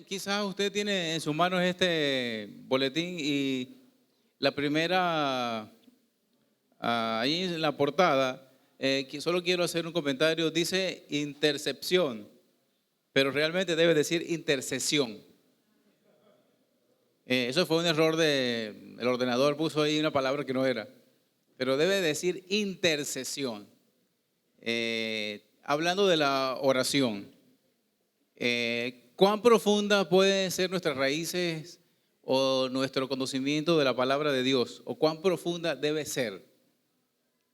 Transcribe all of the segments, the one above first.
Quizás usted tiene en sus manos este boletín y la primera, ahí en la portada, solo quiero hacer un comentario, dice intercepción, pero realmente debe decir intercesión. Eso fue un error el ordenador puso ahí una palabra que no era, pero debe decir intercesión. Hablando de la oración. ¿Cuán profunda pueden ser nuestras raíces o nuestro conocimiento de la palabra de Dios? ¿O cuán profunda debe ser?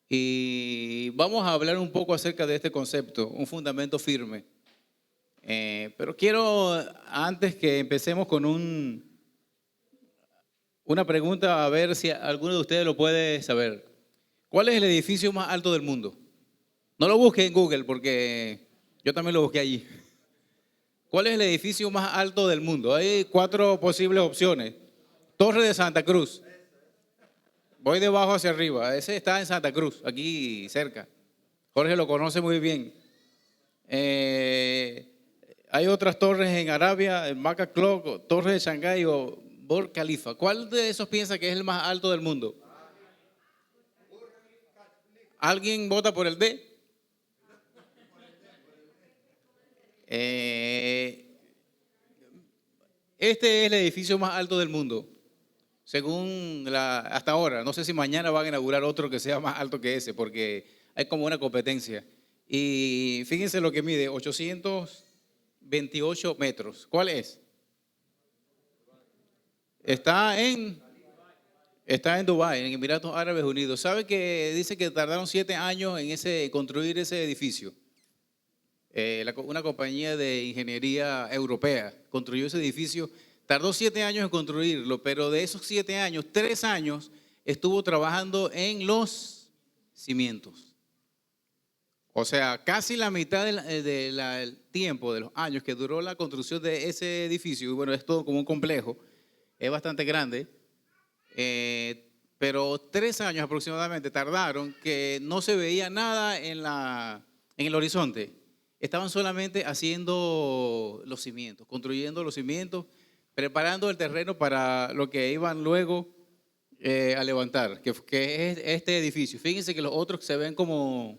Y vamos a hablar un poco acerca de este concepto, un fundamento firme. Pero quiero, antes que empecemos con una pregunta, a ver si alguno de ustedes lo puede saber. ¿Cuál es el edificio más alto del mundo? No lo busque en Google porque yo también lo busqué allí. ¿Cuál es el edificio más alto del mundo? Hay 4 posibles opciones. Torre de Santa Cruz. Voy de abajo hacia arriba. Ese está en Santa Cruz, aquí cerca. Jorge lo conoce muy bien. Hay otras torres en Arabia, el Maca Clock, Torre de Shanghái o Burj Khalifa. ¿Cuál de esos piensa que es el más alto del mundo? ¿Alguien vota por el D? Este es el edificio más alto del mundo, según hasta ahora. No sé si mañana van a inaugurar otro que sea más alto que ese, porque hay como una competencia. Y fíjense lo que mide, 828 metros. ¿Cuál es? Está en Dubái, en Emiratos Árabes Unidos. ¿Sabe que dice que tardaron 7 años en construir ese edificio? Una compañía de ingeniería europea construyó ese edificio, tardó 7 años en construirlo, pero de esos 7 años, 3 años estuvo trabajando en los cimientos. O sea, casi la mitad del tiempo, de los años que duró la construcción de ese edificio, y bueno, es todo como un complejo, es bastante grande, pero 3 años aproximadamente tardaron que no se veía nada en el horizonte. Estaban solamente haciendo los cimientos, construyendo los cimientos, preparando el terreno para lo que iban luego a levantar, que es este edificio. Fíjense que los otros se ven como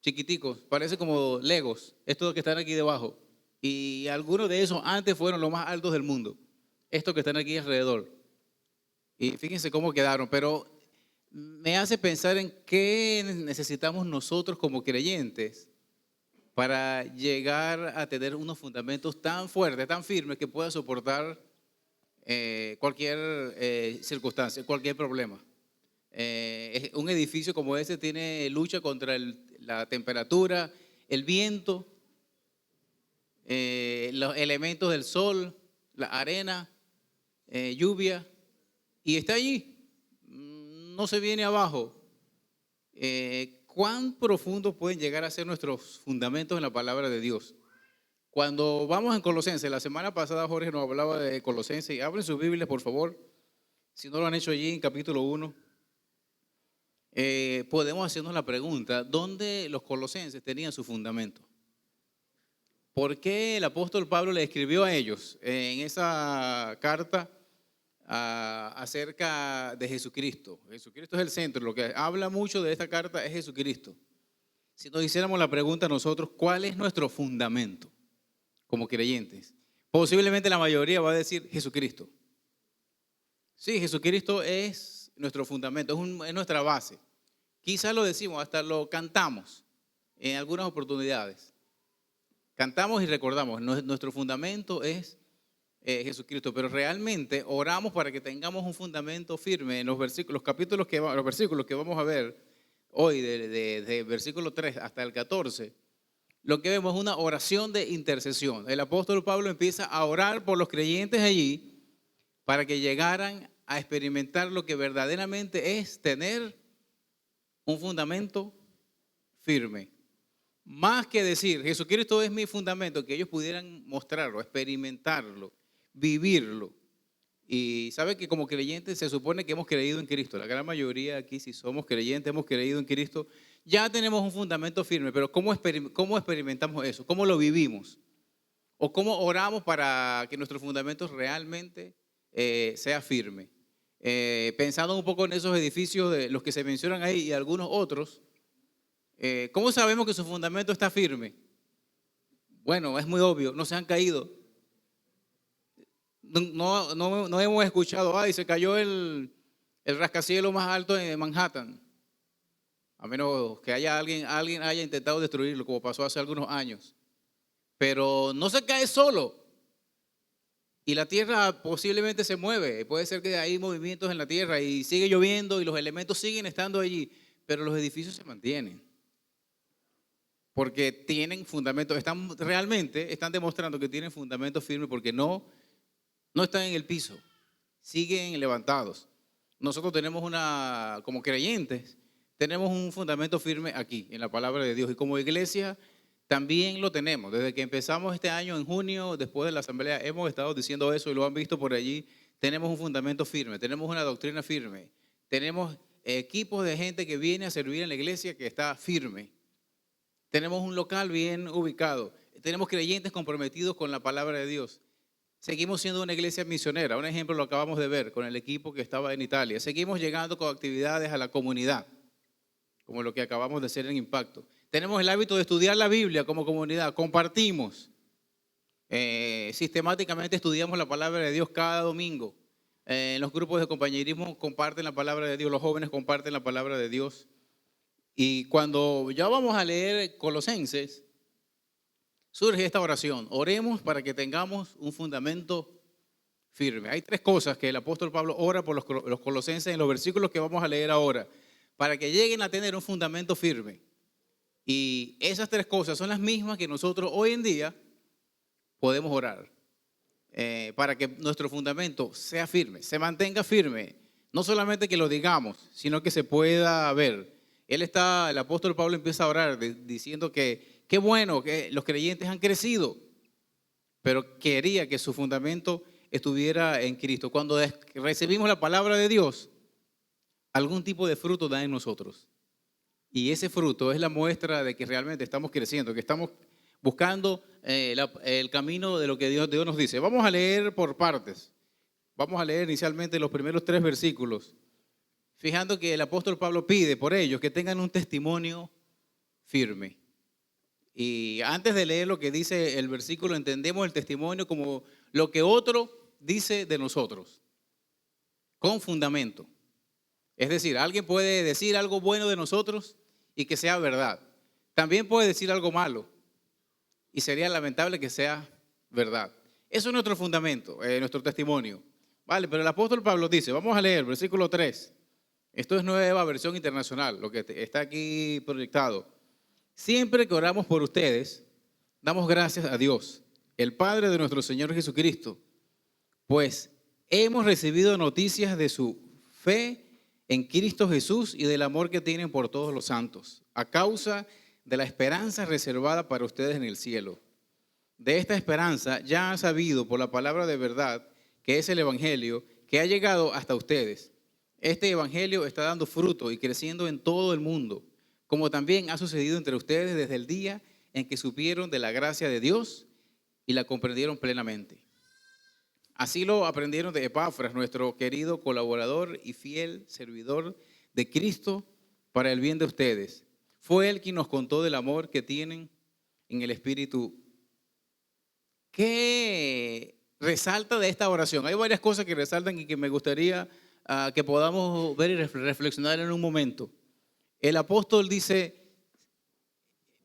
chiquiticos, parece como legos, estos que están aquí debajo. Y algunos de esos antes fueron los más altos del mundo, estos que están aquí alrededor. Y fíjense cómo quedaron, pero me hace pensar en qué necesitamos nosotros como creyentes para llegar a tener unos fundamentos tan fuertes, tan firmes, que puedan soportar cualquier circunstancia, cualquier problema. Un edificio como ese lucha contra la temperatura, el viento, los elementos del sol, la arena, lluvia, y está allí, no se viene abajo. ¿Cuán profundos pueden llegar a ser nuestros fundamentos en la palabra de Dios? Cuando vamos en Colosenses, la semana pasada Jorge nos hablaba de Colosenses, y abren sus Biblias por favor, si no lo han hecho allí en capítulo 1, podemos hacernos la pregunta, ¿dónde los colosenses tenían su fundamento? ¿Por qué el apóstol Pablo le escribió a ellos en esa carta acerca de Jesucristo? Jesucristo es el centro, lo que habla mucho de esta carta es Jesucristo. Si nos hiciéramos la pregunta nosotros, ¿cuál es nuestro fundamento como creyentes? Posiblemente la mayoría va a decir Jesucristo. Sí, Jesucristo es nuestro fundamento, es nuestra base. Quizás lo decimos, hasta lo cantamos en algunas oportunidades. Cantamos y recordamos, nuestro fundamento es Jesucristo, pero realmente oramos para que tengamos un fundamento firme en los versículos, los versículos que vamos a ver hoy, de versículo 3 hasta el 14. Lo que vemos es una oración de intercesión. El apóstol Pablo empieza a orar por los creyentes allí para que llegaran a experimentar lo que verdaderamente es tener un fundamento firme. Más que decir, Jesucristo es mi fundamento, que ellos pudieran mostrarlo, experimentarlo, vivirlo. Y sabe que como creyentes se supone que hemos creído en Cristo. La gran mayoría aquí, si somos creyentes, hemos creído en Cristo. Ya tenemos un fundamento firme, pero ¿cómo experimentamos eso? ¿Cómo lo vivimos? ¿O cómo oramos para que nuestro fundamento realmente sea firme? Pensando un poco en esos edificios de los que se mencionan ahí y algunos otros, ¿cómo sabemos que su fundamento está firme? Bueno, es muy obvio, no se han caído. No hemos escuchado, ay, se cayó el rascacielos más alto en Manhattan. A menos que alguien haya intentado destruirlo, como pasó hace algunos años. Pero no se cae solo. Y la tierra posiblemente se mueve. Puede ser que hay movimientos en la tierra y sigue lloviendo y los elementos siguen estando allí. Pero los edificios se mantienen. Porque tienen fundamento. Realmente están demostrando que tienen fundamento firme porque no están en el piso. Siguen levantados. Nosotros tenemos como creyentes, tenemos un fundamento firme aquí, en la palabra de Dios. Y como iglesia también lo tenemos. Desde que empezamos este año, en junio, después de la asamblea, hemos estado diciendo eso y lo han visto por allí. Tenemos un fundamento firme, tenemos una doctrina firme. Tenemos equipos de gente que viene a servir en la iglesia que está firme. Tenemos un local bien ubicado. Tenemos creyentes comprometidos con la palabra de Dios. Seguimos siendo una iglesia misionera. Un ejemplo lo acabamos de ver con el equipo que estaba en Italia. Seguimos llegando con actividades a la comunidad, como lo que acabamos de hacer en Impacto. Tenemos el hábito de estudiar la Biblia como comunidad. Compartimos. Sistemáticamente estudiamos la palabra de Dios cada domingo. En los grupos de compañerismo comparten la palabra de Dios. Los jóvenes comparten la palabra de Dios. Y cuando ya vamos a leer Colosenses, surge esta oración. Oremos para que tengamos un fundamento firme. Hay tres cosas que el apóstol Pablo ora por los colosenses en los versículos que vamos a leer ahora, para que lleguen a tener un fundamento firme. Y esas tres cosas son las mismas que nosotros hoy en día podemos orar. Para que nuestro fundamento sea firme, se mantenga firme. No solamente que lo digamos, sino que se pueda ver. El apóstol Pablo empieza a orar diciendo que qué bueno que los creyentes han crecido, pero quería que su fundamento estuviera en Cristo. Cuando recibimos la palabra de Dios, algún tipo de fruto da en nosotros. Y ese fruto es la muestra de que realmente estamos creciendo, que estamos buscando el camino de lo que Dios nos dice. Vamos a leer por partes. Vamos a leer inicialmente los primeros 3 versículos, fijando que el apóstol Pablo pide por ellos que tengan un testimonio firme. Y antes de leer lo que dice el versículo, entendemos el testimonio como lo que otro dice de nosotros, con fundamento. Es decir, alguien puede decir algo bueno de nosotros y que sea verdad. También puede decir algo malo y sería lamentable que sea verdad. Eso es nuestro fundamento, nuestro testimonio. Vale, pero el apóstol Pablo dice, vamos a leer versículo 3. Esto es Nueva Versión Internacional, lo que está aquí proyectado. Siempre que oramos por ustedes, damos gracias a Dios, el Padre de nuestro Señor Jesucristo, pues hemos recibido noticias de su fe en Cristo Jesús y del amor que tienen por todos los santos, a causa de la esperanza reservada para ustedes en el cielo. De esta esperanza ya han sabido por la palabra de verdad, que es el Evangelio, que ha llegado hasta ustedes. Este Evangelio está dando fruto y creciendo en todo el mundo, como también ha sucedido entre ustedes desde el día en que supieron de la gracia de Dios y la comprendieron plenamente. Así lo aprendieron de Epafras, nuestro querido colaborador y fiel servidor de Cristo para el bien de ustedes. Fue él quien nos contó del amor que tienen en el Espíritu. ¿Qué resalta de esta oración? Hay varias cosas que resaltan y que me gustaría que podamos ver y reflexionar en un momento. El apóstol dice,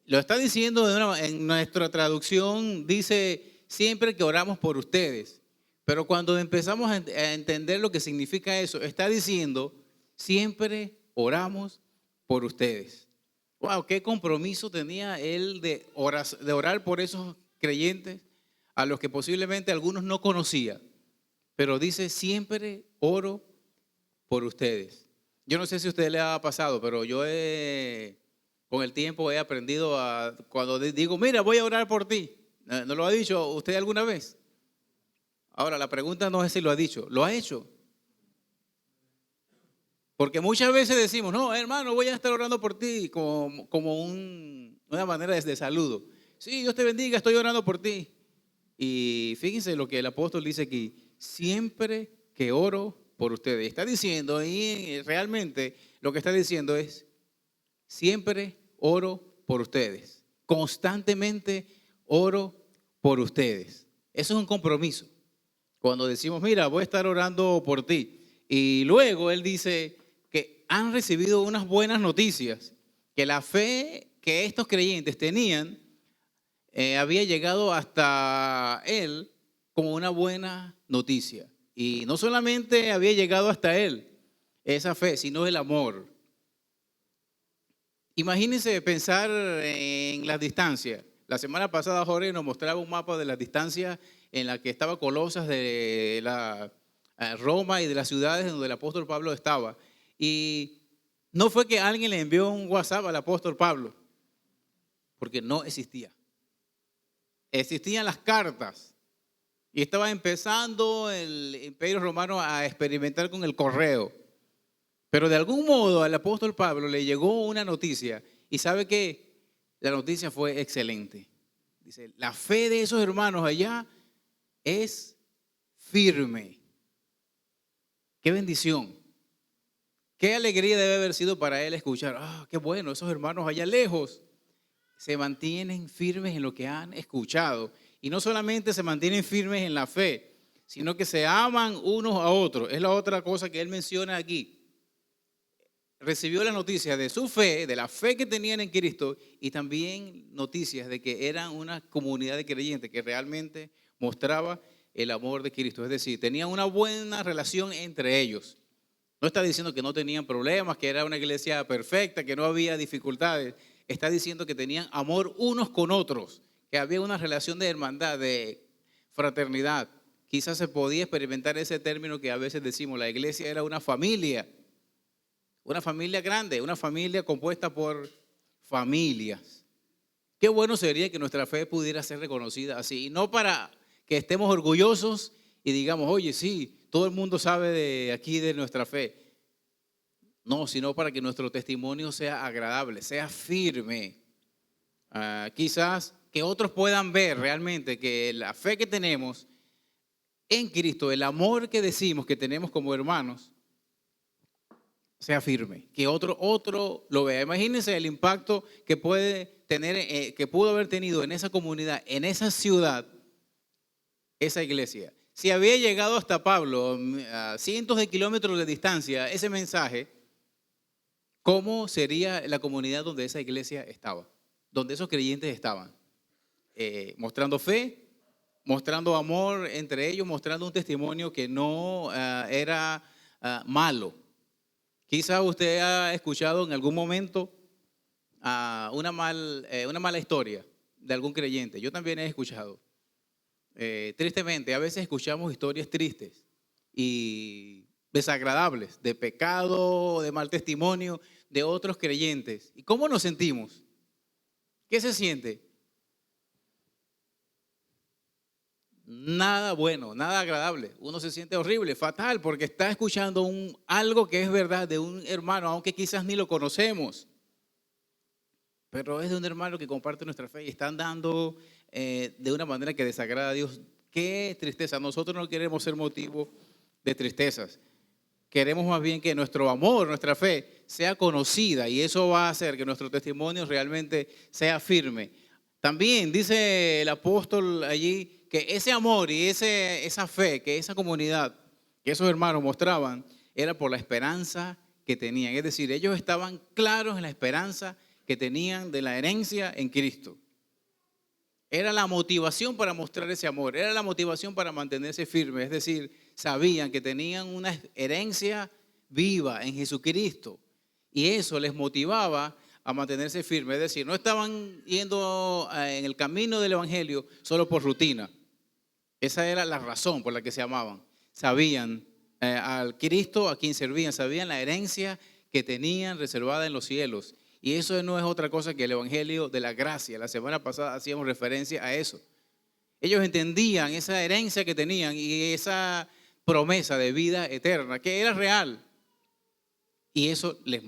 lo está diciendo en nuestra traducción, dice siempre que oramos por ustedes. Pero cuando empezamos a entender lo que significa eso, está diciendo siempre oramos por ustedes. Wow, qué compromiso tenía él de orar por esos creyentes a los que posiblemente algunos no conocía. Pero dice siempre oro por ustedes. Yo no sé si a usted le ha pasado, pero yo con el tiempo he aprendido cuando digo, mira, voy a orar por ti. ¿No lo ha dicho usted alguna vez? Ahora, la pregunta no es si lo ha dicho, ¿lo ha hecho? Porque muchas veces decimos, no, hermano, voy a estar orando por ti como una manera de saludo. Sí, Dios te bendiga, estoy orando por ti. Y fíjense lo que el apóstol dice aquí, siempre que oro por ustedes. Está diciendo, y realmente lo que está diciendo es, siempre oro por ustedes. Constantemente oro por ustedes. Eso es un compromiso. Cuando decimos, mira, voy a estar orando por ti. Y luego él dice que han recibido unas buenas noticias, que la fe que estos creyentes tenían había llegado hasta él como una buena noticia. Y no solamente había llegado hasta él esa fe, sino el amor. Imagínense pensar en las distancias. La semana pasada Jorge nos mostraba un mapa de las distancias en la que estaba Colosas de Roma y de las ciudades donde el apóstol Pablo estaba. Y no fue que alguien le envió un WhatsApp al apóstol Pablo, porque no existía. Existían las cartas y estaba empezando el Imperio Romano a experimentar con el correo. Pero de algún modo al apóstol Pablo le llegó una noticia y ¿sabe qué? La noticia fue excelente. Dice, la fe de esos hermanos allá es firme. Qué bendición. Qué alegría debe haber sido para él escuchar, qué bueno, esos hermanos allá lejos se mantienen firmes en lo que han escuchado. Y no solamente se mantienen firmes en la fe, sino que se aman unos a otros. Es la otra cosa que él menciona aquí. Recibió la noticia de su fe, de la fe que tenían en Cristo y también noticias de que eran una comunidad de creyentes que realmente mostraba el amor de Cristo. Es decir, tenían una buena relación entre ellos. No está diciendo que no tenían problemas, que era una iglesia perfecta, que no había dificultades. Está diciendo que tenían amor unos con otros, que había una relación de hermandad, de fraternidad. Quizás se podía experimentar ese término que a veces decimos, la iglesia era una familia grande, una familia compuesta por familias. Qué bueno sería que nuestra fe pudiera ser reconocida así, y no para que estemos orgullosos y digamos, oye, sí, todo el mundo sabe de aquí de nuestra fe. No, sino para que nuestro testimonio sea agradable, sea firme. Quizás que otros puedan ver realmente que la fe que tenemos en Cristo, el amor que decimos que tenemos como hermanos, sea firme, que otro lo vea. Imagínense el impacto que puede tener, que pudo haber tenido en esa comunidad, en esa ciudad, esa iglesia. Si había llegado hasta Pablo a cientos de kilómetros de distancia ese mensaje, ¿cómo sería la comunidad donde esa iglesia estaba? Donde esos creyentes estaban. Mostrando fe, mostrando amor entre ellos, mostrando un testimonio que no era malo. Quizá usted ha escuchado en algún momento una mala historia de algún creyente. Yo también he escuchado. Tristemente, a veces escuchamos historias tristes y desagradables, de pecado, de mal testimonio de otros creyentes. ¿Y cómo nos sentimos? ¿Qué se siente? Nada bueno, nada agradable. Uno se siente horrible, fatal, porque está escuchando algo que es verdad de un hermano, aunque quizás ni lo conocemos. Pero es de un hermano que comparte nuestra fe y está andando de una manera que desagrada a Dios. Qué tristeza. Nosotros no queremos ser motivo de tristezas. Queremos más bien que nuestro amor, nuestra fe sea conocida, y eso va a hacer que nuestro testimonio realmente sea firme. También dice el apóstol allí que ese amor y esa fe que esa comunidad, que esos hermanos mostraban, era por la esperanza que tenían. Es decir, ellos estaban claros en la esperanza que tenían de la herencia en Cristo. Era la motivación para mostrar ese amor, era la motivación para mantenerse firmes. Es decir, sabían que tenían una herencia viva en Jesucristo y eso les motivaba a mantenerse firmes. Es decir, no estaban yendo en el camino del evangelio solo por rutina. Esa era la razón por la que se amaban. Sabían al Cristo a quien servían, sabían la herencia que tenían reservada en los cielos. Y eso no es otra cosa que el evangelio de la gracia. La semana pasada hacíamos referencia a eso. Ellos entendían esa herencia que tenían y esa promesa de vida eterna, que era real. Y eso les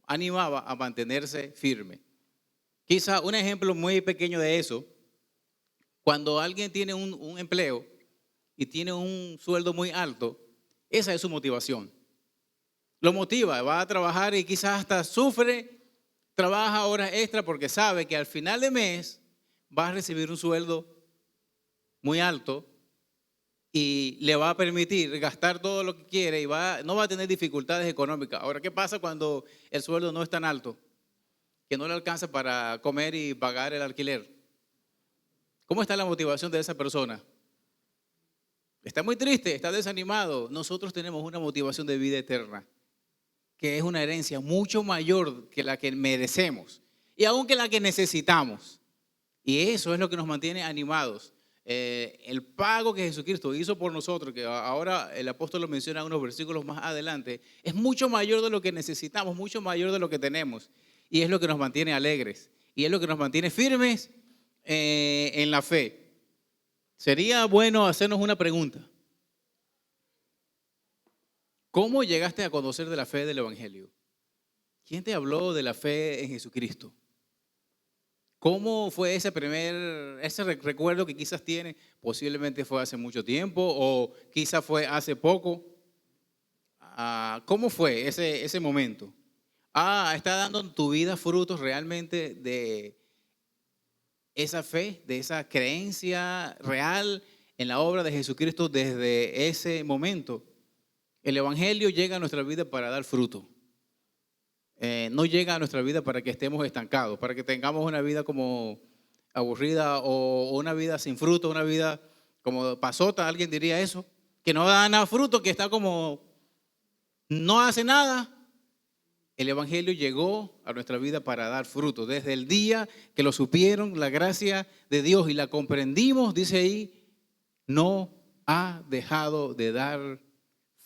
animaba a mantenerse firme. Quizá un ejemplo muy pequeño de eso Cuando alguien tiene un empleo y tiene un sueldo muy alto, esa es su motivación. Lo motiva, va a trabajar y quizás hasta sufre, trabaja horas extra porque sabe que al final de mes va a recibir un sueldo muy alto y le va a permitir gastar todo lo que quiere y no va a tener dificultades económicas. Ahora, ¿qué pasa cuando el sueldo no es tan alto? Que no le alcanza para comer y pagar el alquiler. ¿Cómo está la motivación de esa persona? Está muy triste, está desanimado. Nosotros tenemos una motivación de vida eterna, que es una herencia mucho mayor que la que merecemos y aún que la que necesitamos. Y eso es lo que nos mantiene animados. El pago que Jesucristo hizo por nosotros, que ahora el apóstol lo menciona en unos versículos más adelante, es mucho mayor de lo que necesitamos, mucho mayor de lo que tenemos. Y es lo que nos mantiene alegres y es lo que nos mantiene firmes en la fe. Sería bueno hacernos una pregunta. ¿Cómo llegaste a conocer de la fe del Evangelio? ¿Quién te habló de la fe en Jesucristo? ¿Cómo fue ese recuerdo que quizás tiene? Posiblemente fue hace mucho tiempo o quizás fue hace poco. ¿Cómo fue ese momento? ¿Está dando en tu vida frutos realmente de esa fe, de esa creencia real en la obra de Jesucristo desde ese momento? El Evangelio llega a nuestra vida para dar fruto. No llega a nuestra vida para que estemos estancados, para que tengamos una vida como aburrida o una vida sin fruto, una vida como pasota, alguien diría eso, que no da nada fruto, que está como, no hace nada. El Evangelio llegó a nuestra vida para dar fruto. Desde el día que lo supieron, la gracia de Dios y la comprendimos, dice ahí, no ha dejado de dar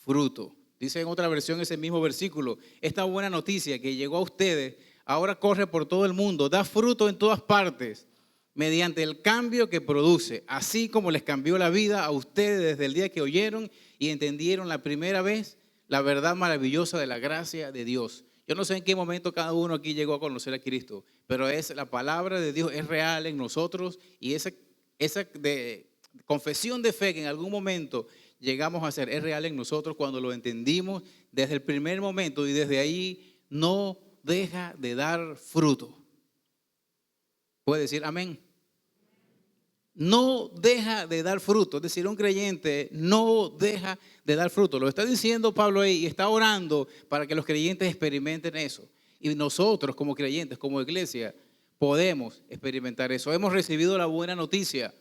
fruto. Dice en otra versión ese mismo versículo, esta buena noticia que llegó a ustedes, ahora corre por todo el mundo, da fruto en todas partes, mediante el cambio que produce, así como les cambió la vida a ustedes desde el día que oyeron y entendieron la primera vez la verdad maravillosa de la gracia de Dios. Yo no sé en qué momento cada uno aquí llegó a conocer a Cristo, pero la palabra de Dios es real en nosotros y esa confesión de fe que en algún momento llegamos a hacer es real en nosotros cuando lo entendimos desde el primer momento y desde ahí no deja de dar fruto. ¿Puede decir amén? No deja de dar fruto, es decir, un creyente no deja de dar fruto. Lo está diciendo Pablo ahí y está orando para que los creyentes experimenten eso. Y nosotros como creyentes, como iglesia, podemos experimentar eso. Hemos recibido la buena noticia.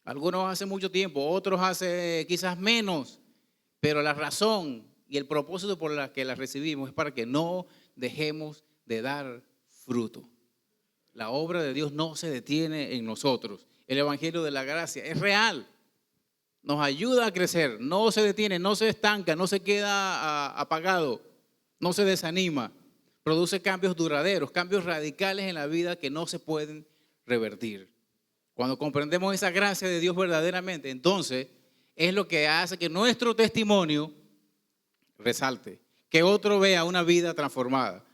Algunos hace mucho tiempo, otros hace quizás menos, pero la razón y el propósito por la que la recibimos es para que no dejemos de dar fruto. La obra de Dios no se detiene en nosotros. El Evangelio de la gracia es real, nos ayuda a crecer, no se detiene, no se estanca, no se queda apagado, no se desanima, produce cambios duraderos, cambios radicales en la vida que no se pueden revertir. Cuando comprendemos esa gracia de Dios verdaderamente, entonces es lo que hace que nuestro testimonio resalte, que otro vea una vida transformada.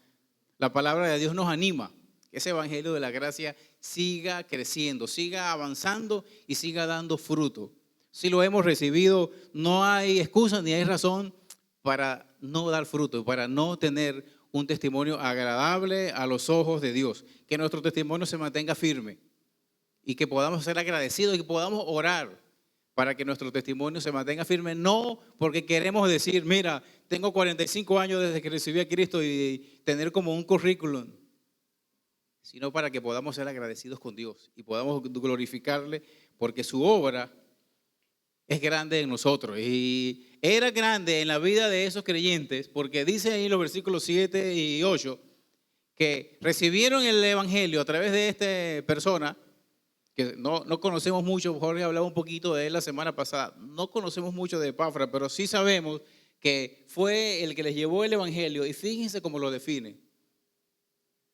La palabra de Dios nos anima, que ese evangelio de la gracia siga creciendo, siga avanzando y siga dando fruto. Si lo hemos recibido, no hay excusa ni hay razón para no dar fruto, para no tener un testimonio agradable a los ojos de Dios. Que nuestro testimonio se mantenga firme y que podamos ser agradecidos y que podamos orar para que nuestro testimonio se mantenga firme, no porque queremos decir, mira, tengo 45 años desde que recibí a Cristo y tener como un currículum, sino para que podamos ser agradecidos con Dios y podamos glorificarle porque su obra es grande en nosotros y era grande en la vida de esos creyentes porque dice ahí en los versículos 7 y 8 que recibieron el evangelio a través de esta persona que no conocemos mucho. Jorge hablaba un poquito de él la semana pasada. No conocemos mucho de Epafras, pero sí sabemos que fue el que les llevó el evangelio y fíjense cómo lo define: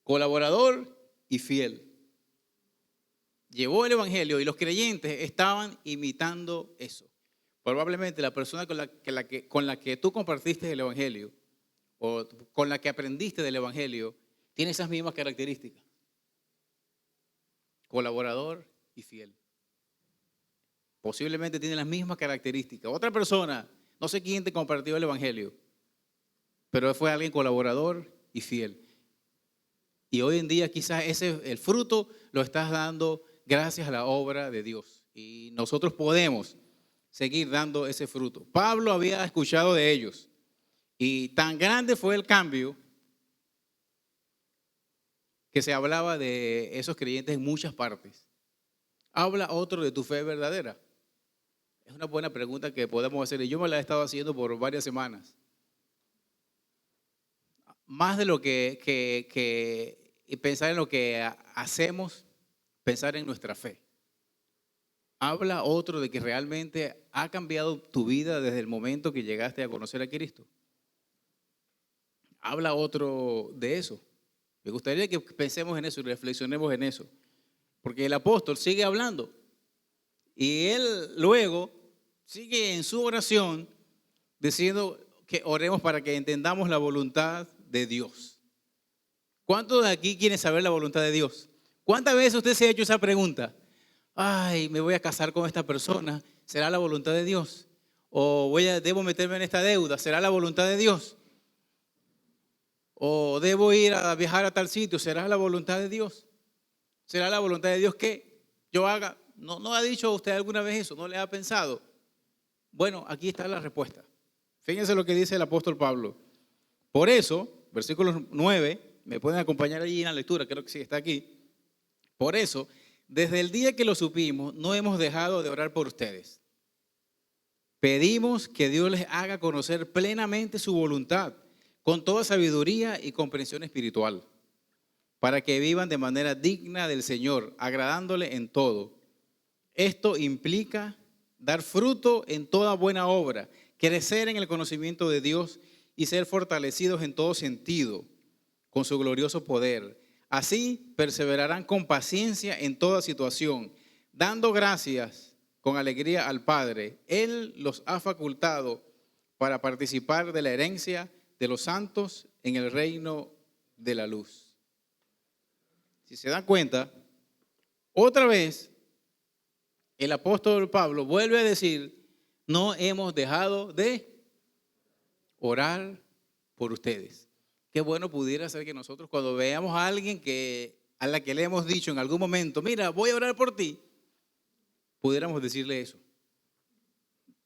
colaborador y fiel. Llevó el evangelio y los creyentes estaban imitando eso. Probablemente la persona con la que tú compartiste el evangelio o con la que aprendiste del evangelio tiene esas mismas características: colaborador y fiel. posiblemente tiene las mismas características. Otra persona, no sé quién te compartió el evangelio, pero fue alguien colaborador y fiel. Y hoy en día quizás el fruto lo estás dando gracias a la obra de Dios. Y nosotros podemos seguir dando ese fruto. Pablo había escuchado de ellos y tan grande fue el cambio que se hablaba de esos creyentes en muchas partes. ¿Habla otro de tu fe verdadera? Es una buena pregunta que podemos hacer y yo me la he estado haciendo por varias semanas. Más de lo que pensar en lo que hacemos, pensar en nuestra fe. ¿Habla otro de que realmente ha cambiado tu vida desde el momento que llegaste a conocer a Cristo? ¿Habla otro de eso? Me gustaría que pensemos en eso y reflexionemos en eso. Porque el apóstol sigue hablando y él luego sigue en su oración diciendo que oremos para que entendamos la voluntad de Dios. ¿Cuántos de aquí quieren saber la voluntad de Dios? ¿Cuántas veces usted se ha hecho esa pregunta? Ay, me voy a casar con esta persona, ¿será la voluntad de Dios? ¿O debo meterme en esta deuda, será la voluntad de Dios? ¿O debo ir a viajar a tal sitio, será la voluntad de Dios? ¿Será la voluntad de Dios que yo haga? ¿No ha dicho usted alguna vez eso? ¿No le ha pensado? Bueno, aquí está la respuesta. Fíjense lo que dice el apóstol Pablo. Por eso, versículo 9, me pueden acompañar allí en la lectura, creo que sí está aquí. Por eso, desde el día que lo supimos, no hemos dejado de orar por ustedes. Pedimos que Dios les haga conocer plenamente su voluntad, con toda sabiduría y comprensión espiritual, para que vivan de manera digna del Señor, agradándole en todo. Esto implica dar fruto en toda buena obra, crecer en el conocimiento de Dios y ser fortalecidos en todo sentido con su glorioso poder. Así perseverarán con paciencia en toda situación, dando gracias con alegría al Padre. Él los ha facultado para participar de la herencia de los santos en el reino de la luz. Si se dan cuenta, otra vez el apóstol Pablo vuelve a decir, no hemos dejado de orar por ustedes. Qué bueno pudiera ser que nosotros cuando veamos a alguien a la que le hemos dicho en algún momento, mira, voy a orar por ti, pudiéramos decirle eso,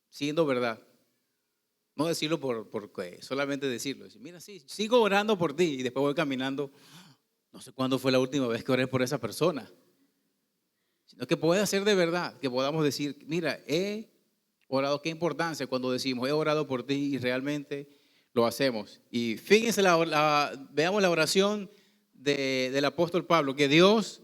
siendo verdad. No decirlo porque solamente decirlo. Decir, mira, sí, sigo orando por ti y después voy caminando. No sé cuándo fue la última vez que oré por esa persona. Sino que pueda ser de verdad, que podamos decir, mira, he orado, qué importancia cuando decimos, he orado por ti y realmente lo hacemos. Y fíjense, veamos la oración del apóstol Pablo, que Dios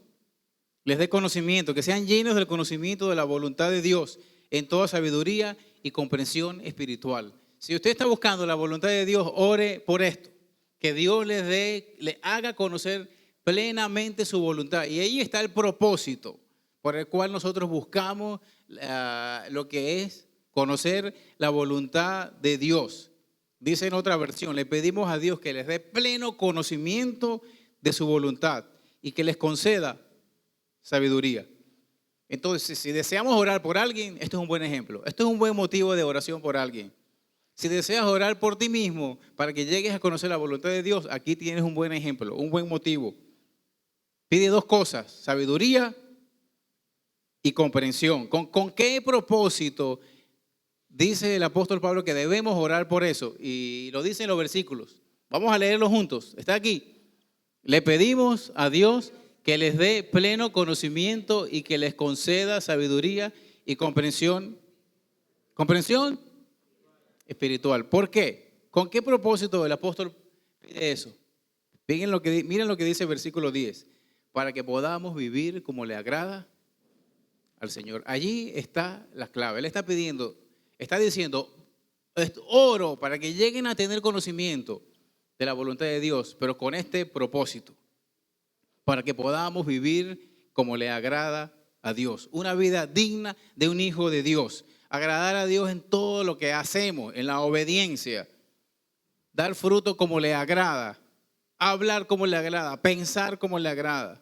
les dé conocimiento, que sean llenos del conocimiento de la voluntad de Dios en toda sabiduría y comprensión espiritual. Si usted está buscando la voluntad de Dios, ore por esto, que Dios le haga conocer plenamente su voluntad. Y ahí está el propósito por el cual nosotros buscamos lo que es conocer la voluntad de Dios. Dice en otra versión, le pedimos a Dios que les dé pleno conocimiento de su voluntad y que les conceda sabiduría. Entonces, si deseamos orar por alguien, esto es un buen ejemplo. Esto es un buen motivo de oración por alguien. Si deseas orar por ti mismo para que llegues a conocer la voluntad de Dios, aquí tienes un buen ejemplo, un buen motivo. Pide dos cosas, sabiduría y comprensión. ¿Con qué propósito dice el apóstol Pablo que debemos orar por eso? Y lo dice en los versículos. Vamos a leerlo juntos. Está aquí. Le pedimos a Dios que les dé pleno conocimiento y que les conceda sabiduría y comprensión. ¿Comprensión? Espiritual. ¿Por qué? ¿Con qué propósito el apóstol pide eso? Miren lo que dice el versículo 10. Para que podamos vivir como le agrada al Señor. Allí está la clave. Él está pidiendo, está diciendo, oro para que lleguen a tener conocimiento de la voluntad de Dios, pero con este propósito. Para que podamos vivir como le agrada a Dios. Una vida digna de un hijo de Dios. Agradar a Dios en todo lo que hacemos, en la obediencia. Dar fruto como le agrada. Hablar como le agrada. Pensar como le agrada.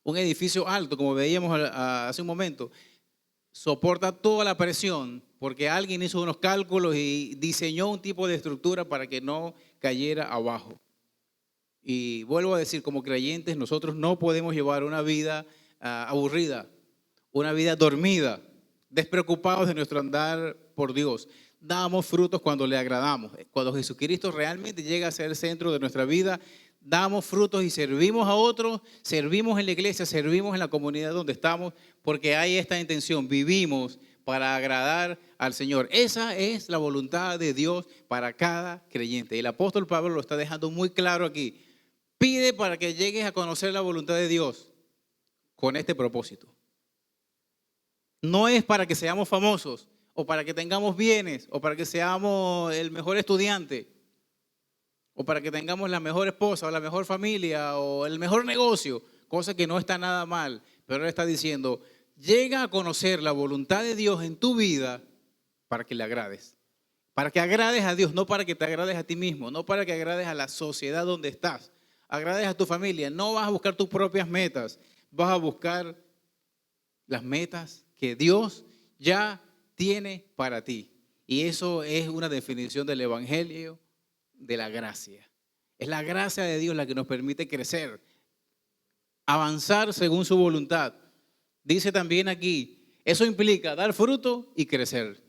Un edificio alto, como veíamos hace un momento. soporta toda la presión porque alguien hizo unos cálculos y diseñó un tipo de estructura para que no cayera abajo. Y vuelvo a decir, como creyentes, nosotros no podemos llevar una vida aburrida, una vida dormida, despreocupados de nuestro andar por Dios. Damos frutos cuando le agradamos. Cuando Jesucristo realmente llega a ser el centro de nuestra vida, damos frutos y servimos a otros, servimos en la iglesia, servimos en la comunidad donde estamos, porque hay esta intención, vivimos para agradar al Señor. Esa es la voluntad de Dios para cada creyente. El apóstol Pablo lo está dejando muy claro aquí. Pide para que llegues a conocer la voluntad de Dios con este propósito. No es para que seamos famosos, o para que tengamos bienes, o para que seamos el mejor estudiante, o para que tengamos la mejor esposa, o la mejor familia, o el mejor negocio, cosa que no está nada mal, pero él está diciendo, llega a conocer la voluntad de Dios en tu vida para que le agrades. Para que agrades a Dios, no para que te agrades a ti mismo, no para que agrades a la sociedad donde estás, agrades a tu familia. No vas a buscar tus propias metas, vas a buscar las metas que Dios ya tiene para ti. Y eso es una definición del evangelio de la gracia. Es la gracia de Dios la que nos permite crecer, avanzar según su voluntad. Dice también aquí, eso implica dar fruto y crecer.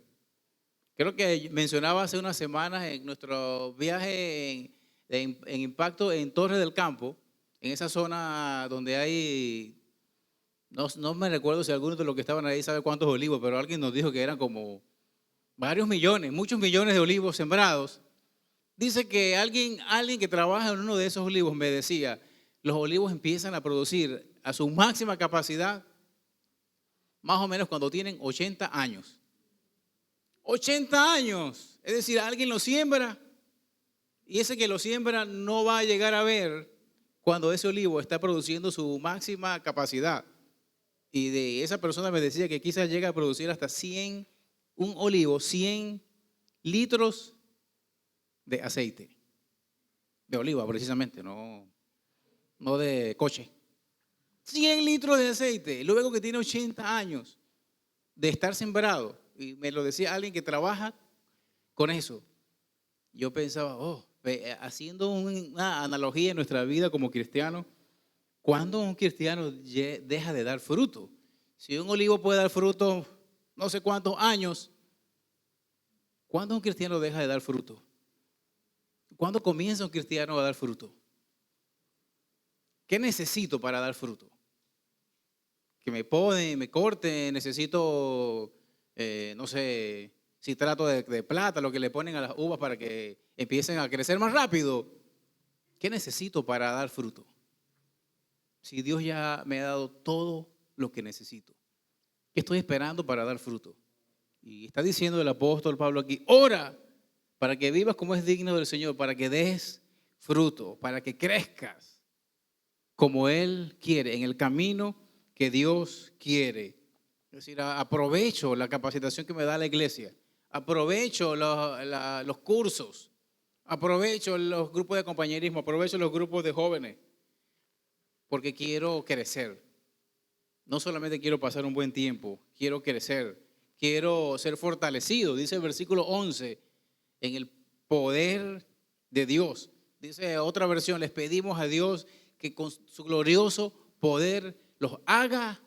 Creo que mencionaba hace unas semanas en nuestro viaje en Impacto en Torre del Campo, en esa zona donde hay, no me recuerdo si alguno de los que estaban ahí sabe cuántos olivos, pero alguien nos dijo que eran como varios millones, muchos millones de olivos sembrados. Dice que alguien que trabaja en uno de esos olivos me decía, los olivos empiezan a producir a su máxima capacidad más o menos cuando tienen 80 años. 80 años, es decir, alguien lo siembra y ese que lo siembra no va a llegar a ver cuando ese olivo está produciendo su máxima capacidad. Y de esa persona me decía que quizás llega a producir hasta 100, un olivo, 100 litros de aceite, de oliva precisamente, no de coche. 100 litros de aceite, luego que tiene 80 años de estar sembrado. Y me lo decía alguien que trabaja con eso. Yo pensaba, haciendo una analogía en nuestra vida como cristianos, ¿cuándo un cristiano deja de dar fruto? Si un olivo puede dar fruto no sé cuántos años, ¿cuándo un cristiano deja de dar fruto? ¿Cuándo comienza un cristiano a dar fruto? ¿Qué necesito para dar fruto? Que me poden, me corten, necesito, no sé, citrato de plata, lo que le ponen a las uvas para que empiecen a crecer más rápido. ¿Qué necesito para dar fruto? Si Dios ya me ha dado todo lo que necesito. ¿Qué estoy esperando para dar fruto? Y está diciendo el apóstol Pablo aquí, ora para que vivas como es digno del Señor, para que des fruto, para que crezcas como Él quiere, en el camino que Dios quiere. Es decir, aprovecho la capacitación que me da la iglesia, aprovecho los cursos, aprovecho los grupos de compañerismo, aprovecho los grupos de jóvenes, porque quiero crecer. No solamente quiero pasar un buen tiempo, quiero crecer, quiero ser fortalecido. Dice el versículo 11, en el poder de Dios. Dice otra versión, les pedimos a Dios que con su glorioso poder los haga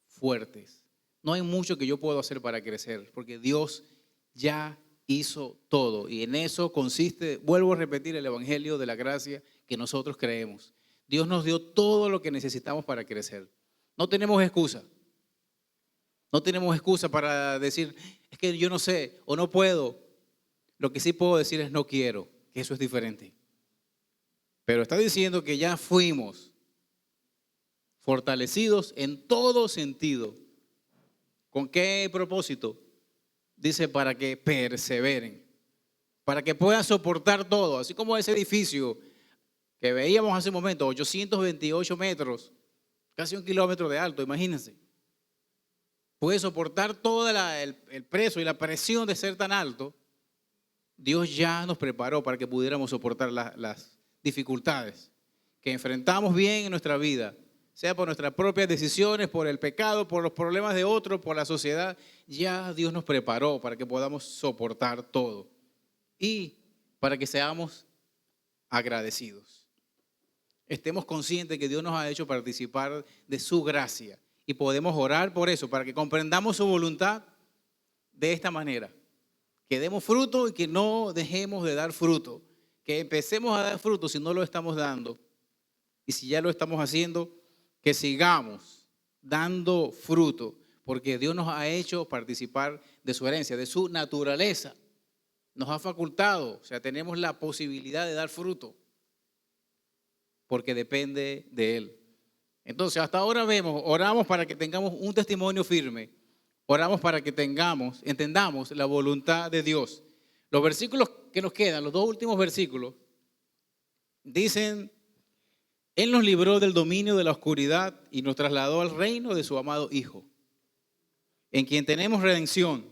fuertes. No hay mucho que yo puedo hacer para crecer, porque Dios ya hizo todo. Y en eso consiste, vuelvo a repetir, el evangelio de la gracia que nosotros creemos. Dios nos dio todo lo que necesitamos para crecer. No tenemos excusa. No tenemos excusa para decir, es que yo no sé o no puedo. Lo que sí puedo decir es no quiero, que eso es diferente. Pero está diciendo que ya fuimos fortalecidos en todo sentido. ¿Con qué propósito? Dice para que perseveren, para que puedan soportar todo, así como ese edificio que veíamos hace un momento, 828 metros, casi 1 kilómetro de alto, imagínense. Puede soportar todo el peso y la presión de ser tan alto. Dios ya nos preparó para que pudiéramos soportar las dificultades que enfrentamos bien en nuestra vida. sea por nuestras propias decisiones, por el pecado, por los problemas de otros, por la sociedad, ya Dios nos preparó para que podamos soportar todo y para que seamos agradecidos. Estemos conscientes que Dios nos ha hecho participar de su gracia y podemos orar por eso, para que comprendamos su voluntad de esta manera. Que demos fruto y que no dejemos de dar fruto. Que empecemos a dar fruto si no lo estamos dando. Y si ya lo estamos haciendo, que sigamos dando fruto, porque Dios nos ha hecho participar de su herencia, de su naturaleza. Nos ha facultado, o sea, tenemos la posibilidad de dar fruto, porque depende de Él. Entonces, hasta ahora oramos para que tengamos un testimonio firme. Oramos para que entendamos la voluntad de Dios. Los versículos que nos quedan, los dos últimos versículos, dicen: Él nos libró del dominio de la oscuridad y nos trasladó al reino de su amado Hijo, en quien tenemos redención,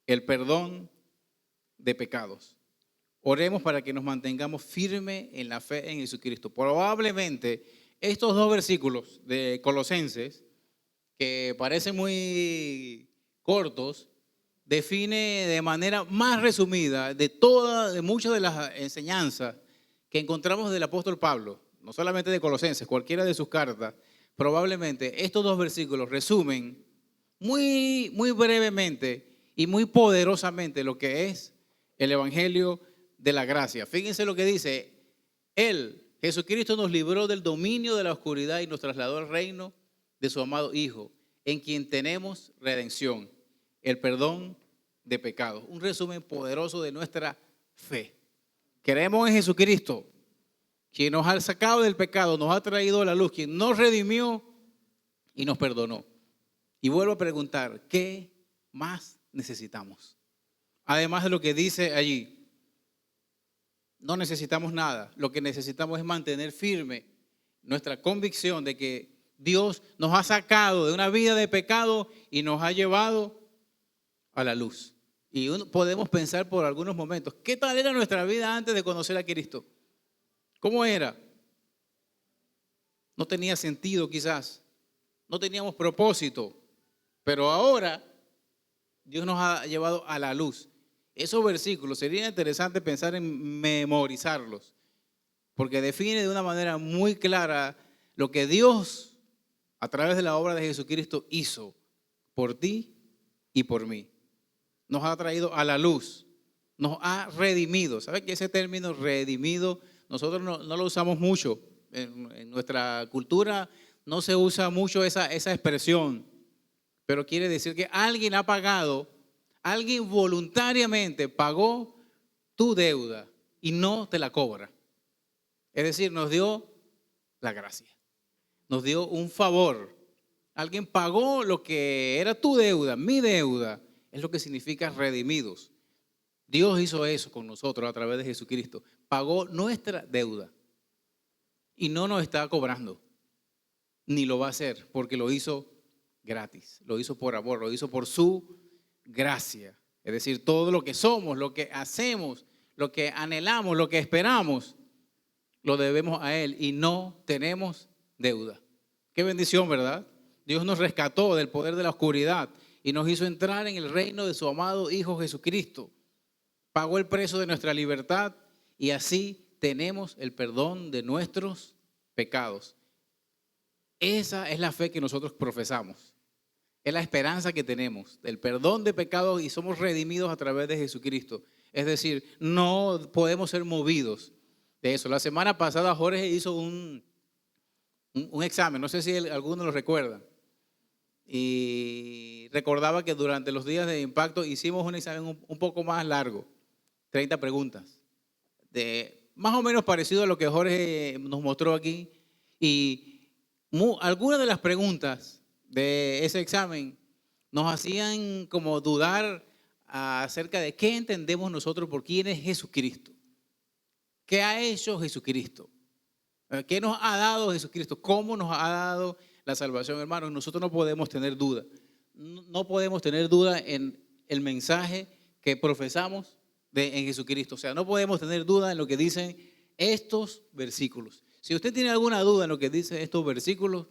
el perdón de pecados. Oremos para que nos mantengamos firmes en la fe en Jesucristo. Probablemente estos dos versículos de Colosenses, que parecen muy cortos, define de manera más resumida de muchas de las enseñanzas que encontramos del apóstol Pablo, no solamente de Colosenses, cualquiera de sus cartas. Probablemente estos dos versículos resumen muy, muy brevemente y muy poderosamente lo que es el Evangelio de la gracia. Fíjense lo que dice: Él, Jesucristo, nos libró del dominio de la oscuridad y nos trasladó al reino de su amado Hijo, en quien tenemos redención, el perdón de pecados. Un resumen poderoso de nuestra fe. Creemos en Jesucristo, quien nos ha sacado del pecado, nos ha traído a la luz, quien nos redimió y nos perdonó. Y vuelvo a preguntar, ¿qué más necesitamos? Además de lo que dice allí, no necesitamos nada. Lo que necesitamos es mantener firme nuestra convicción de que Dios nos ha sacado de una vida de pecado y nos ha llevado a la luz. Y podemos pensar por algunos momentos, ¿qué tal era nuestra vida antes de conocer a Cristo? ¿Cómo era? No tenía sentido quizás, no teníamos propósito, pero ahora Dios nos ha llevado a la luz. Esos versículos sería interesante pensar en memorizarlos, porque define de una manera muy clara lo que Dios, a través de la obra de Jesucristo, hizo por ti y por mí. Nos ha traído a la luz, nos ha redimido. ¿Sabe que ese término redimido nosotros no lo usamos mucho? En nuestra cultura no se usa mucho esa expresión, pero quiere decir que alguien ha pagado, alguien voluntariamente pagó tu deuda y no te la cobra. Es decir, nos dio la gracia, nos dio un favor. Alguien pagó lo que era tu deuda, mi deuda. Es lo que significa redimidos. Dios hizo eso con nosotros a través de Jesucristo. Pagó nuestra deuda y no nos está cobrando, ni lo va a hacer, porque lo hizo gratis, lo hizo por amor, lo hizo por su gracia. Es decir, todo lo que somos, lo que hacemos, lo que anhelamos, lo que esperamos, lo debemos a Él y no tenemos deuda. Qué bendición, ¿verdad? Dios nos rescató del poder de la oscuridad y nos hizo entrar en el reino de su amado Hijo Jesucristo. Pagó el precio de nuestra libertad y así tenemos el perdón de nuestros pecados. Esa es la fe que nosotros profesamos. Es la esperanza que tenemos del perdón de pecados y somos redimidos a través de Jesucristo. Es decir, no podemos ser movidos de eso. La semana pasada Jorge hizo un examen, no sé si alguno lo recuerda. Y recordaba que durante los días de impacto hicimos un examen un poco más largo, 30 preguntas, más o menos parecido a lo que Jorge nos mostró aquí. Y algunas de las preguntas de ese examen nos hacían como dudar acerca de qué entendemos nosotros por quién es Jesucristo. ¿Qué ha hecho Jesucristo? ¿Qué nos ha dado Jesucristo? ¿Cómo nos ha dado la salvación, hermanos? Nosotros no podemos tener duda. No podemos tener duda en el mensaje que profesamos en Jesucristo. O sea, no podemos tener duda en lo que dicen estos versículos. Si usted tiene alguna duda en lo que dicen estos versículos,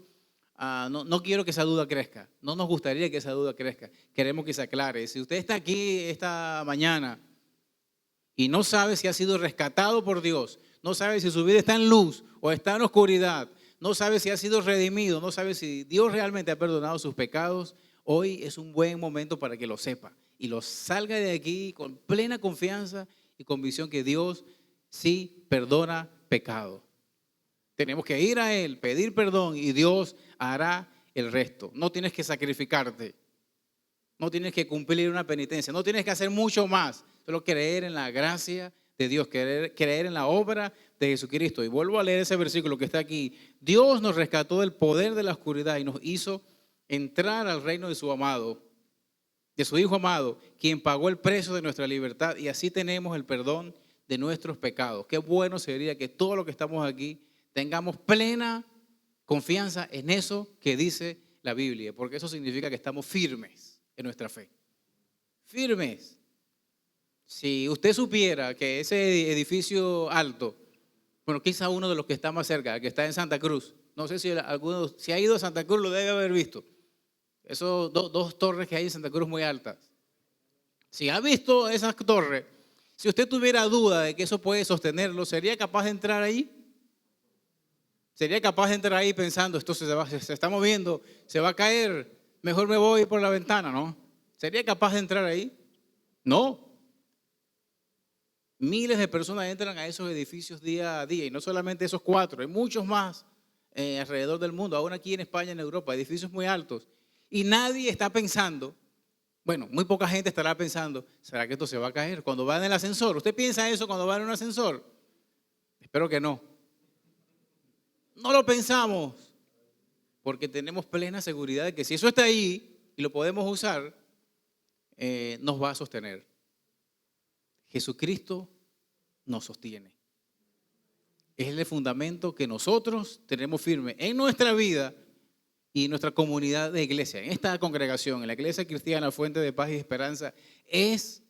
no quiero que esa duda crezca. No nos gustaría que esa duda crezca. Queremos que se aclare. Si usted está aquí esta mañana y no sabe si ha sido rescatado por Dios, no sabe si su vida está en luz o está en oscuridad, no sabe si ha sido redimido, no sabe si Dios realmente ha perdonado sus pecados, hoy es un buen momento para que lo sepa y lo salga de aquí con plena confianza y convicción que Dios sí perdona pecado. Tenemos que ir a Él, pedir perdón y Dios hará el resto. No tienes que sacrificarte, no tienes que cumplir una penitencia, no tienes que hacer mucho más, solo creer en la gracia de Dios, creer en la obra de Jesucristo. Y vuelvo a leer ese versículo que está aquí. Dios nos rescató del poder de la oscuridad y nos hizo entrar al reino de su amado, de su Hijo amado, quien pagó el precio de nuestra libertad, y así tenemos el perdón de nuestros pecados. Qué bueno sería que todos los que estamos aquí tengamos plena confianza en eso que dice la Biblia, porque eso significa que estamos firmes en nuestra fe. Firmes. Si usted supiera que ese edificio alto, bueno, quizá uno de los que está más cerca, el que está en Santa Cruz, no sé si alguno, si ha ido a Santa Cruz lo debe haber visto. Esos dos torres que hay en Santa Cruz muy altas. Si ha visto esas torres, si usted tuviera duda de que eso puede sostenerlo, ¿sería capaz de entrar ahí? ¿Sería capaz de entrar ahí pensando, esto se está moviendo, se va a caer, mejor me voy por la ventana, ¿no? ¿Sería capaz de entrar ahí? No. Miles de personas entran a esos edificios día a día, y no solamente esos 4, hay muchos más alrededor del mundo, aún aquí en España, en Europa, edificios muy altos. Y nadie está pensando, bueno, muy poca gente estará pensando, ¿será que esto se va a caer cuando va en el ascensor? ¿Usted piensa eso cuando va en un ascensor? Espero que no. No lo pensamos, porque tenemos plena seguridad de que si eso está ahí y lo podemos usar, nos va a sostener. Jesucristo nos sostiene. Es el fundamento que nosotros tenemos firme en nuestra vida y en nuestra comunidad de iglesia. En esta congregación, en la Iglesia Cristiana Fuente de Paz y Esperanza, es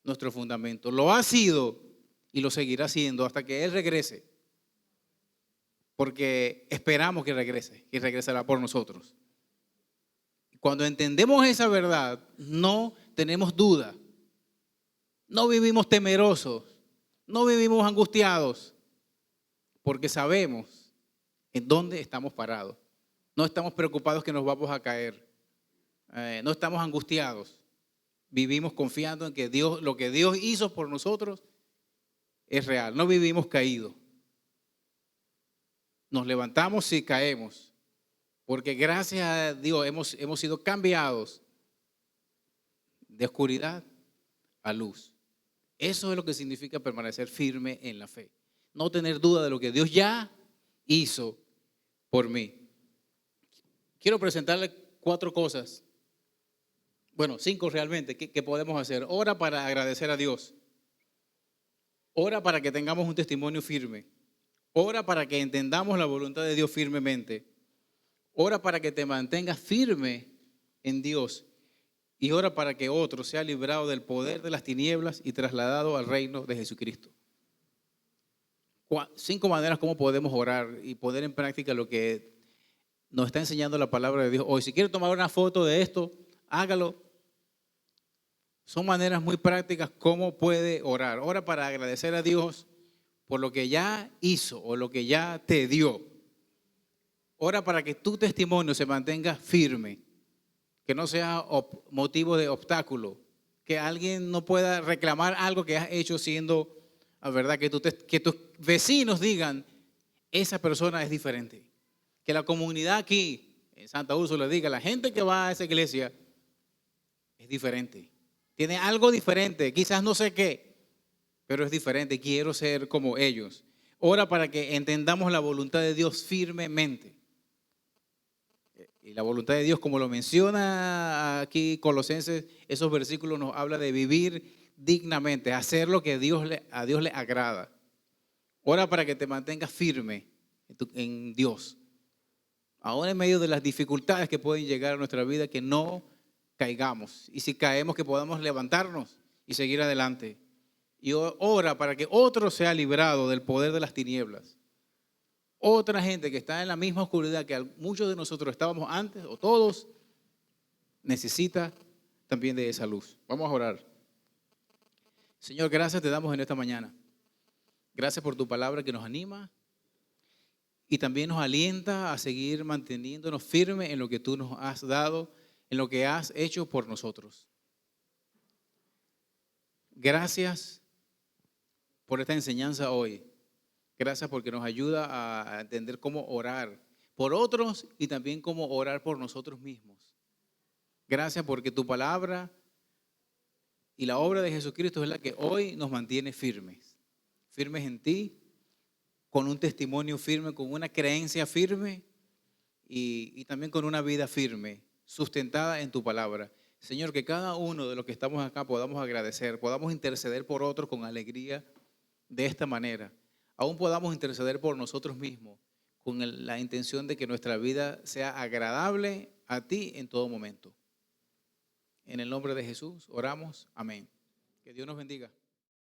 nuestro fundamento. Lo ha sido y lo seguirá siendo hasta que Él regrese. Porque esperamos que regrese y regresará por nosotros. Cuando entendemos esa verdad, no tenemos duda. No vivimos temerosos, no vivimos angustiados, porque sabemos en dónde estamos parados. No estamos preocupados que nos vamos a caer, no estamos angustiados. Vivimos confiando en que Dios, lo que Dios hizo por nosotros es real. No vivimos caídos. Nos levantamos y caemos, porque gracias a Dios hemos sido cambiados de oscuridad a luz. Eso es lo que significa permanecer firme en la fe. No tener duda de lo que Dios ya hizo por mí. Quiero presentarle 4 cosas, bueno, 5 realmente, que podemos hacer. Ora para agradecer a Dios. Ora para que tengamos un testimonio firme. Ora para que entendamos la voluntad de Dios firmemente. Ora para que te mantengas firme en Dios. Y ora para que otro sea librado del poder de las tinieblas y trasladado al reino de Jesucristo. 5 maneras como podemos orar y poner en práctica lo que nos está enseñando la palabra de Dios hoy. Si quiere tomar una foto de esto, hágalo. Son maneras muy prácticas cómo puede orar. Ora para agradecer a Dios por lo que ya hizo o lo que ya te dio. Ora para que tu testimonio se mantenga firme, que no sea motivo de obstáculo, que alguien no pueda reclamar algo que has hecho siendo, la verdad, que tus vecinos digan, esa persona es diferente. Que la comunidad aquí en Santa Úrsula diga, la gente que va a esa iglesia es diferente. Tiene algo diferente, quizás no sé qué, pero es diferente. Quiero ser como ellos. Ora para que entendamos la voluntad de Dios firmemente. Y la voluntad de Dios, como lo menciona aquí Colosenses, esos versículos nos habla de vivir dignamente, hacer lo que a Dios le agrada. Ora para que te mantengas firme en Dios. Ahora en medio de las dificultades que pueden llegar a nuestra vida, que no caigamos. Y si caemos, que podamos levantarnos y seguir adelante. Y ora para que otro sea librado del poder de las tinieblas. otra gente que está en la misma oscuridad que muchos de nosotros estábamos antes, o todos, necesita también de esa luz. Vamos a orar. Señor, gracias te damos en esta mañana. Gracias por tu palabra que nos anima y también nos alienta a seguir manteniéndonos firmes en lo que tú nos has dado, en lo que has hecho por nosotros. Gracias por esta enseñanza hoy. Gracias porque nos ayuda a entender cómo orar por otros y también cómo orar por nosotros mismos. Gracias porque tu palabra y la obra de Jesucristo es la que hoy nos mantiene firmes. Firmes en ti, con un testimonio firme, con una creencia firme y también con una vida firme, sustentada en tu palabra. Señor, que cada uno de los que estamos acá podamos agradecer, podamos interceder por otros con alegría de esta manera. Aún podamos interceder por nosotros mismos con la intención de que nuestra vida sea agradable a ti en todo momento. En el nombre de Jesús oramos. Amén. Que Dios nos bendiga.